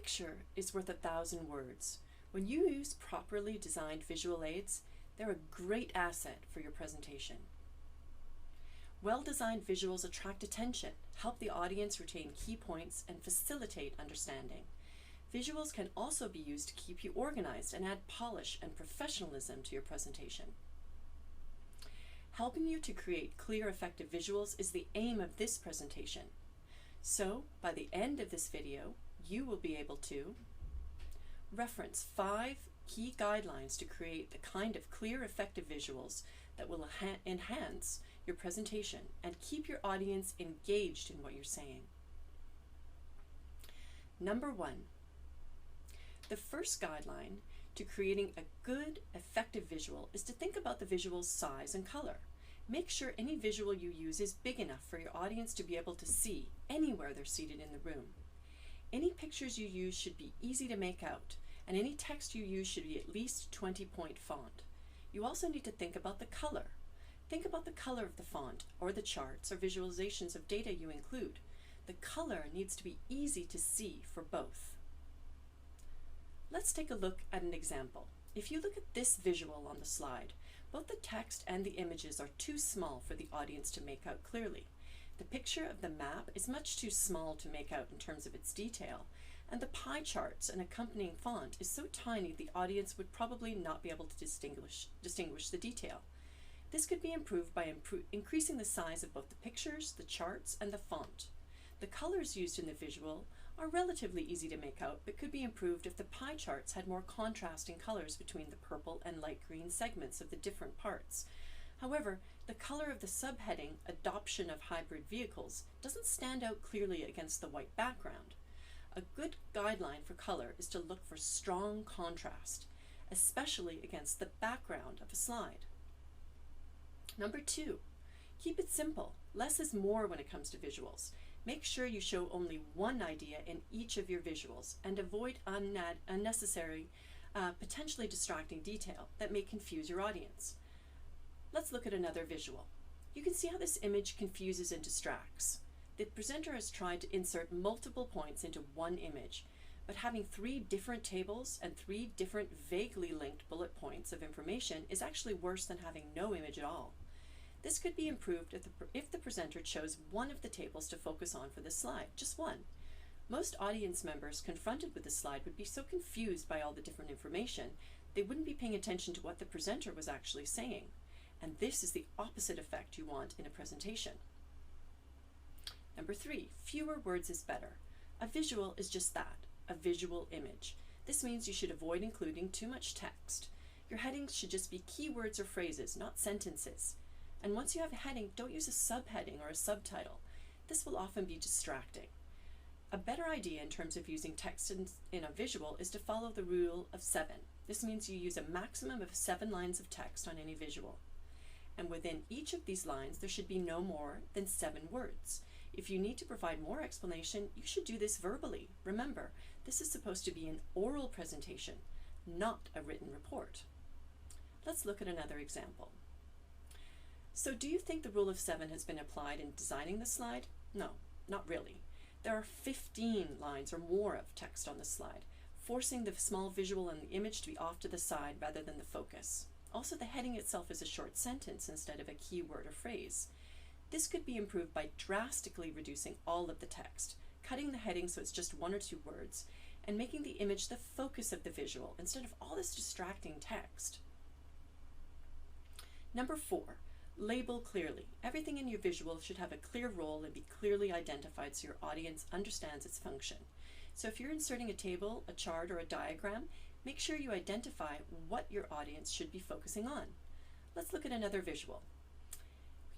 picture is worth 1,000 words. When you use properly designed visual aids, they're a great asset for your presentation. Well-designed visuals attract attention, help the audience retain key points, and facilitate understanding. Visuals can also be used to keep you organized and add polish and professionalism to your presentation. Helping you to create clear, effective visuals is the aim of this presentation. So, by the end of this video, you will be able to reference 5 key guidelines to create the kind of clear, effective visuals that will enhance your presentation and keep your audience engaged in what you're saying. Number 1, the first guideline to creating a good, effective visual is to think about the visual's size and color. Make sure any visual you use is big enough for your audience to be able to see anywhere they're seated in the room. Any pictures you use should be easy to make out, and any text you use should be at least 20-point font. You also need to think about the color. Think about the color of the font, or the charts or visualizations of data you include. The color needs to be easy to see for both. Let's take a look at an example. If you look at this visual on the slide, both the text and the images are too small for the audience to make out clearly. The picture of the map is much too small to make out in terms of its detail, and the pie charts and accompanying font is so tiny the audience would probably not be able to distinguish the detail. This could be improved by increasing the size of both the pictures, the charts, and the font. The colors used in the visual are relatively easy to make out, but could be improved if the pie charts had more contrasting colors between the purple and light green segments of the different parts. However, the color of the subheading, Adoption of Hybrid Vehicles, doesn't stand out clearly against the white background. A good guideline for color is to look for strong contrast, especially against the background of a slide. Number 2, keep it simple. Less is more when it comes to visuals. Make sure you show only one idea in each of your visuals and avoid unnecessary, potentially distracting detail that may confuse your audience. Let's look at another visual. You can see how this image confuses and distracts. The presenter has tried to insert multiple points into one image, but having 3 different tables and 3 different vaguely linked bullet points of information is actually worse than having no image at all. This could be improved if the presenter chose one of the tables to focus on for this slide, just one. Most audience members confronted with this slide would be so confused by all the different information, they wouldn't be paying attention to what the presenter was actually saying. And this is the opposite effect you want in a presentation. Number 3, fewer words is better. A visual is just that, a visual image. This means you should avoid including too much text. Your headings should just be keywords or phrases, not sentences. And once you have a heading, don't use a subheading or a subtitle. This will often be distracting. A better idea in terms of using text in a visual is to follow the rule of 7. This means you use a maximum of 7 lines of text on any visual. And within each of these lines, there should be no more than 7 words. If you need to provide more explanation, you should do this verbally. Remember, this is supposed to be an oral presentation, not a written report. Let's look at another example. So do you think the rule of 7 has been applied in designing the slide? No, not really. There are 15 lines or more of text on the slide, forcing the small visual and the image to be off to the side rather than the focus. Also, the heading itself is a short sentence instead of a keyword or phrase. This could be improved by drastically reducing all of the text, cutting the heading so it's just 1 or 2 words, and making the image the focus of the visual instead of all this distracting text. Number 4, label clearly. Everything in your visual should have a clear role and be clearly identified so your audience understands its function. So if you're inserting a table, a chart, or a diagram, make sure you identify what your audience should be focusing on. Let's look at another visual.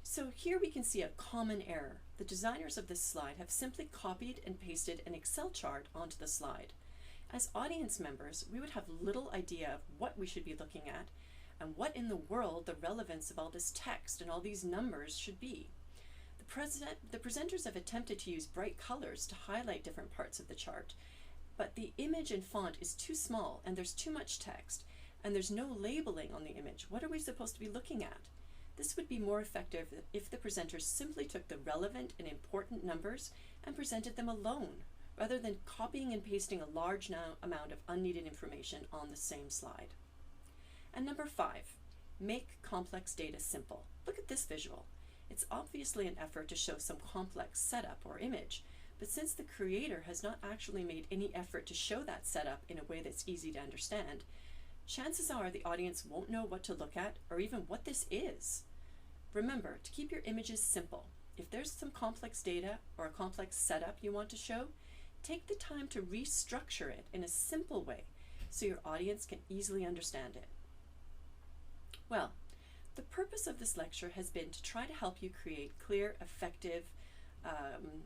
So here we can see a common error. The designers of this slide have simply copied and pasted an Excel chart onto the slide. As audience members, we would have little idea of what we should be looking at and what in the world the relevance of all this text and all these numbers should be. The presenters have attempted to use bright colors to highlight different parts of the chart, but the image and font is too small and there's too much text and there's no labeling on the image. What are we supposed to be looking at? This would be more effective if the presenters simply took the relevant and important numbers and presented them alone, rather than copying and pasting a large amount of unneeded information on the same slide. And number 5, make complex data simple. Look at this visual. It's obviously an effort to show some complex setup or image, but since the creator has not actually made any effort to show that setup in a way that's easy to understand, chances are the audience won't know what to look at or even what this is. Remember to keep your images simple. If there's some complex data or a complex setup you want to show, take the time to restructure it in a simple way so your audience can easily understand it. Well, the purpose of this lecture has been to try to help you create clear, effective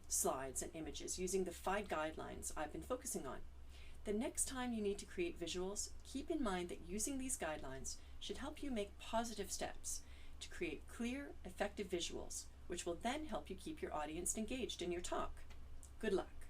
slides and images using the 5 guidelines I've been focusing on. The next time you need to create visuals, keep in mind that using these guidelines should help you make positive steps to create clear, effective visuals, which will then help you keep your audience engaged in your talk. Good luck.